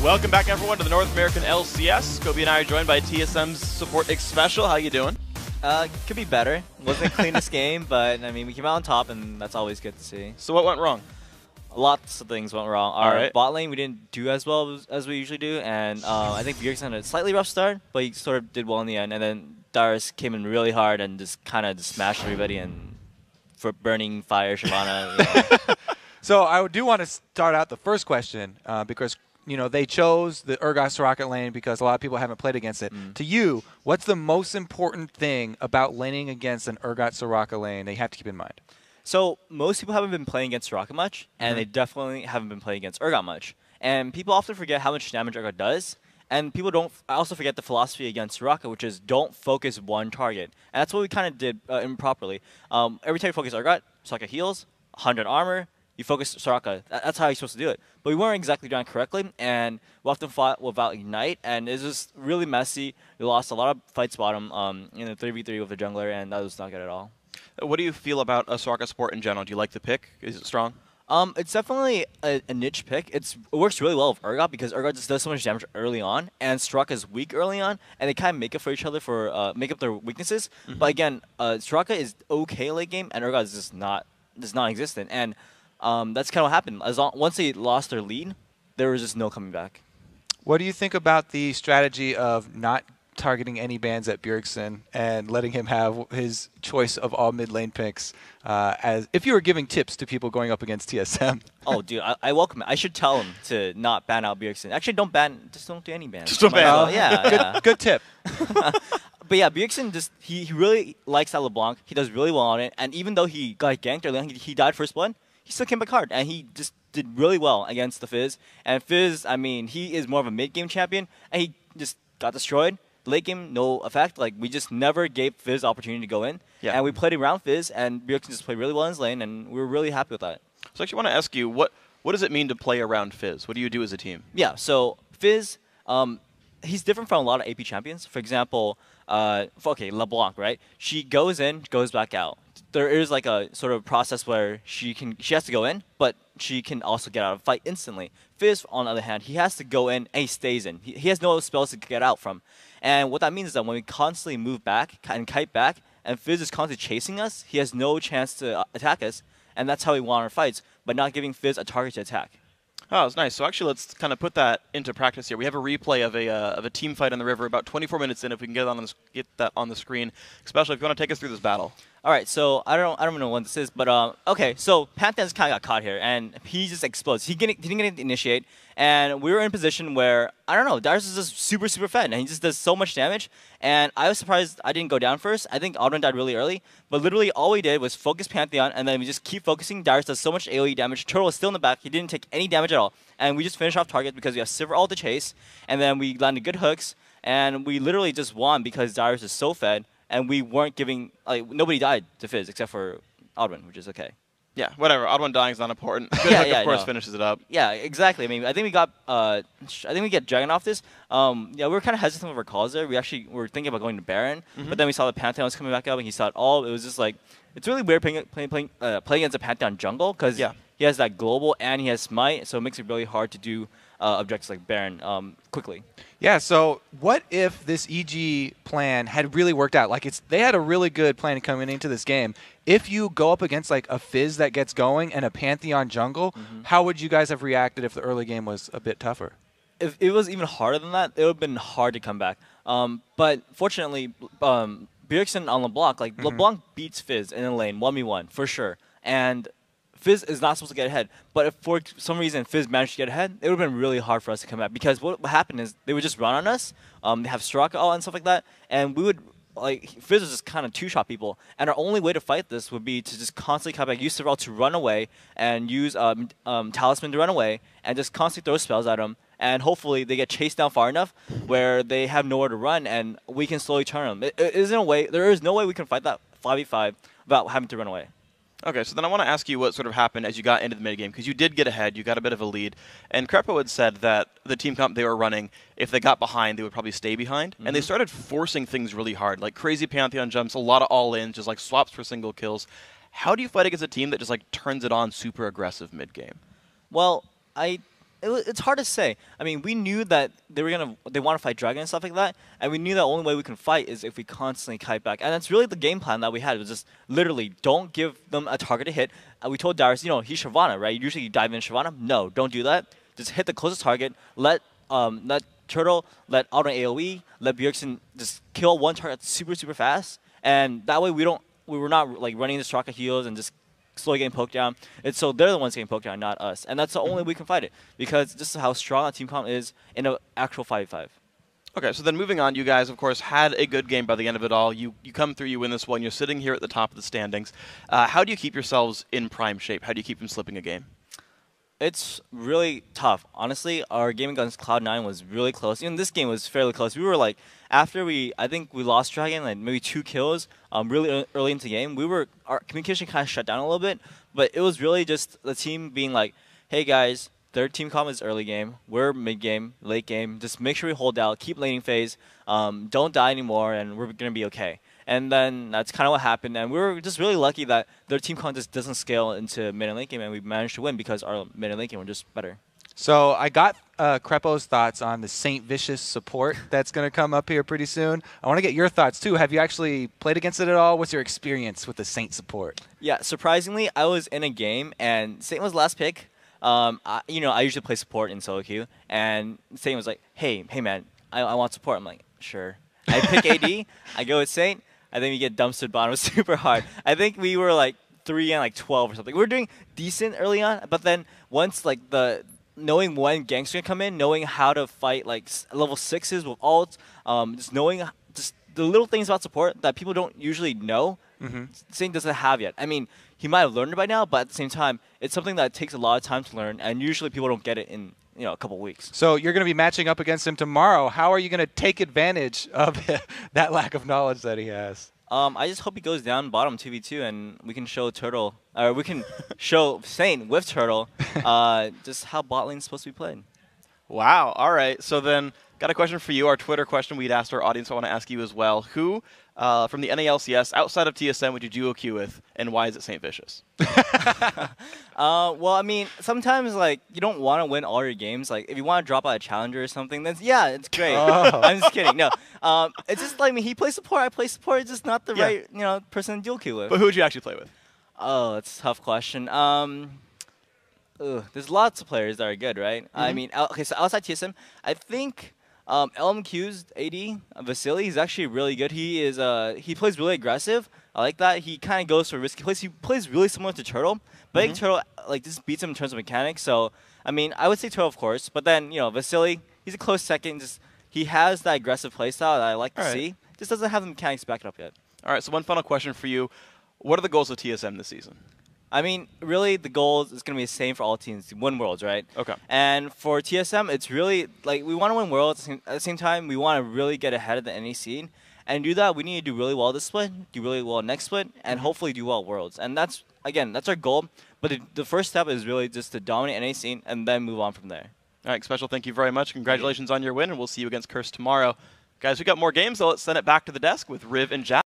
Welcome back, everyone, to the North American LCS. Kobe and I are joined by TSM's Support X Special. How you doing? Could be better. Wasn't the cleanest game, but I mean, we came out on top, and that's always good to see. So what went wrong? Lots of things went wrong. Our right. bot lane, we didn't do as well as we usually do, and I think Bjergsen had a slightly rough start, but he sort of did well in the end. And then Darius came in really hard and just kind of smashed everybody and for burning fire, Shyvana. So I do want to start out the first question because they chose the Urgot Soraka lane because a lot of people haven't played against it. To you, what's the most important thing about laning against an Urgot Soraka lane that you have to keep in mind? So most people haven't been playing against Soraka much, and they definitely haven't been playing against Urgot much. And people often forget how much damage Urgot does. And people don't also forget the philosophy against Soraka, which is don't focus one target. And that's what we kind of did improperly. Every time you focus Urgot, Soraka heals, 100 armor, you focus Soraka. That's how you're supposed to do it. But we weren't exactly doing it correctly, and we often fought without Ignite, and it was just really messy. We lost a lot of fights bottom in the 3v3 with the jungler, and that was not good at all. What do you feel about a Soraka support in general? Do you like the pick? Is it strong? It's definitely a niche pick. It works really well with Urgot because Urgot just does so much damage early on, and Soraka is weak early on, and they kind of make up for each other for make up their weaknesses. But again, Soraka is okay late game, and Urgot is just non-existent. And that's kind of what happened. Once they lost their lead, there was just no coming back. What do you think about the strategy of not targeting any bans at Bjergsen and letting him have his choice of all mid lane picks as if you were giving tips to people going up against TSM? Oh, dude, I welcome it. I should tell him to not ban out Bjergsen. Actually, just don't do any bans. Just don't ban. Yeah. Good tip. But yeah, Bjergsen he really likes that LeBlanc. He does really well on it. And even though he got ganked early on, he died first blood, he still came back hard. And he just did really well against the Fizz. And Fizz, I mean, he is more of a mid-game champion. And he just got destroyed. Late game, no effect. Like, we just never gave Fizz opportunity to go in. Yeah. And we played around Fizz, and Bjergsen just played really well in his lane, and we were really happy with that. So I actually want to ask you, what does it mean to play around Fizz? What do you do as a team? Yeah, so Fizz, he's different from a lot of AP champions. For example, LeBlanc, right? She goes in, goes back out. There is like a sort of process where she has to go in, but she can also get out of fight instantly. Fizz, on the other hand, he has to go in and he stays in. He has no spells to get out from. And what that means is that when we constantly move back and kite back, and Fizz is constantly chasing us, he has no chance to attack us, and that's how we won our fights, but not giving Fizz a target to attack. Oh, it's nice. So actually, let's kind of put that into practice here. We have a replay of a team fight on the river about 24 minutes in. If we can get that on the screen, especially if you want to take us through this battle. All right, so I don't know what this is, but okay, so Pantheon's kind of got caught here, and he just explodes. He didn't get to initiate, and we were in a position where, I don't know, Darius is just super fed, and he just does so much damage, and I was surprised I didn't go down first. I think Audron died really early, but literally all we did was focus Pantheon, and then we just keep focusing. Darius does so much AoE damage. Turtle is still in the back. He didn't take any damage at all, and we just finished off target because we have Sivir all to chase, and then we landed good hooks, and we literally just won because Darius is so fed. And we weren't giving, like, nobody died to Fizz except for Audron, which is okay. Yeah, whatever. Odd dying is not important. Good hook, of course, finishes it up. Yeah, exactly. I mean, I think we got, I think we get Dragon off this. Yeah, we were kind of hesitant with our calls there. We actually were thinking about going to Baron, but then we saw the Pantheon was coming back up, and he saw it all. It was just like, it's really weird playing against a Pantheon jungle because he has that global and he has Smite, so it makes it really hard to do objectives like Baron quickly. Yeah, so what if this EG plan had really worked out? Like, they had a really good plan coming into this game. If you go up against like a Fizz that gets going and a Pantheon jungle, how would you guys have reacted if the early game was a bit tougher? If it was even harder than that, it would have been hard to come back. But fortunately, Bjergsen on LeBlanc, like LeBlanc beats Fizz in a lane 1v1 for sure, and Fizz is not supposed to get ahead, but if for some reason Fizz managed to get ahead, it would have been really hard for us to come back because what happened is they would just run on us, they have Soraka all and stuff like that, and we would, like, Fizz was just kind of two-shot people, and our only way to fight this would be to just constantly come back, use Sivir to run away, and use Talisman to run away, and just constantly throw spells at them, and hopefully they get chased down far enough where they have nowhere to run, and we can slowly turn them. There is no way we can fight that 5v5 without having to run away. Okay, so then I want to ask you what sort of happened as you got into the mid game, because you did get ahead, you got a bit of a lead, and Crepo had said that the team comp they were running, if they got behind, they would probably stay behind, and they started forcing things really hard, like crazy Pantheon jumps, a lot of all-ins, just like swaps for single kills. How do you fight against a team that just like turns it on super aggressive mid game? Well, I it's hard to say. I mean, we knew that they want to fight Dragon and stuff like that, and we knew the only way we can fight is if we constantly kite back. And that's really the game plan that we had. It was just literally don't give them a target to hit. We told Darius, he's Shyvana, right? Usually you dive in Shyvana. No, don't do that. Just hit the closest target. Let Turtle, let Auto AoE, let Bjergsen just kill one target super, super fast. And that way we were not like running the Straka heals and just slowly getting poked down. And so they're the ones getting poked down, not us. And that's the only way we can fight it, because just how strong that team comp is in an actual 5v5. Okay, so then moving on, you guys, of course, had a good game by the end of it all. You come through, you win this one. You're sitting here at the top of the standings. How do you keep yourselves in prime shape? How do you keep from slipping a game? It's really tough. Honestly, our game against Cloud9 was really close. Even this game was fairly close. We were like, after I think we lost Dragon, like maybe 2 kills really early into the game, our communication kind of shut down a little bit. But it was really just the team being like, hey guys, their team comp is early game. We're mid game, late game. Just make sure we hold out, keep laning phase, don't die anymore, and we're going to be okay. And then that's kind of what happened. And we were just really lucky that their team comp just doesn't scale into mid and late game, and we managed to win because our mid and late game were just better. So I got Crepo's thoughts on the Saint Vicious support that's going to come up here pretty soon. I want to get your thoughts, too. Have you actually played against it at all? What's your experience with the Saint support? Yeah, surprisingly, I was in a game, and Saint was last pick. I usually play support in solo queue, and Saint was like, hey man, I want support. I'm like, sure. I pick AD, I go with Saint, I think we get dumpstered bottom. It was super hard. I think we were like 3 and like 12 or something. We were doing decent early on, but then once like knowing when ganks are gonna come in, knowing how to fight like level 6s with ults, just knowing just the little things about support that people don't usually know, Saint doesn't have yet. I mean, he might have learned it by now, but at the same time, it's something that takes a lot of time to learn, and usually people don't get it in a couple weeks. So you're going to be matching up against him tomorrow. How are you going to take advantage of that lack of knowledge that he has? I just hope he goes down bottom 2v2, and we can show Turtle, or we can show Saint with Turtle just how bot lane's supposed to be played. Wow. All right. So then, got a question for you. Our Twitter question we'd asked our audience. I want to ask you as well. Who from the LCS outside of TSM would you duo queue with, and why is it Saint Vicious? Well, I mean, sometimes like you don't want to win all your games. Like if you want to drop out a challenger or something, then yeah, it's great. Oh. I'm just kidding. No, it's just like he plays support. I play support. It's just not the right person to duo queue with. But who would you actually play with? Oh, that's a tough question. There's lots of players that are good, right? I mean, okay, so outside TSM, I think LMQ's AD, Vasily, he's actually really good. He plays really aggressive. I like that. He kind of goes for risky plays. He plays really similar to Turtle, but I think Turtle like just beats him in terms of mechanics. So, I mean, I would say Turtle, of course, but then, Vasily, he's a close second. Just he has that aggressive playstyle that I like to see. Just doesn't have the mechanics back it up yet. All right, so one final question for you. What are the goals of TSM this season? I mean, really, the goal is going to be the same for all teams, win Worlds, right? Okay. And for TSM, it's really, like, we want to win Worlds. At the same time, we want to really get ahead of the NA scene. And to do that, we need to do really well this split, do really well next split, and hopefully do well at Worlds. And that's, again, that's our goal. But the first step is really just to dominate NA scene and then move on from there. All right, Special, thank you very much. Congratulations on your win, and we'll see you against Curse tomorrow. Guys, we got more games, so let's send it back to the desk with Riv and Jack.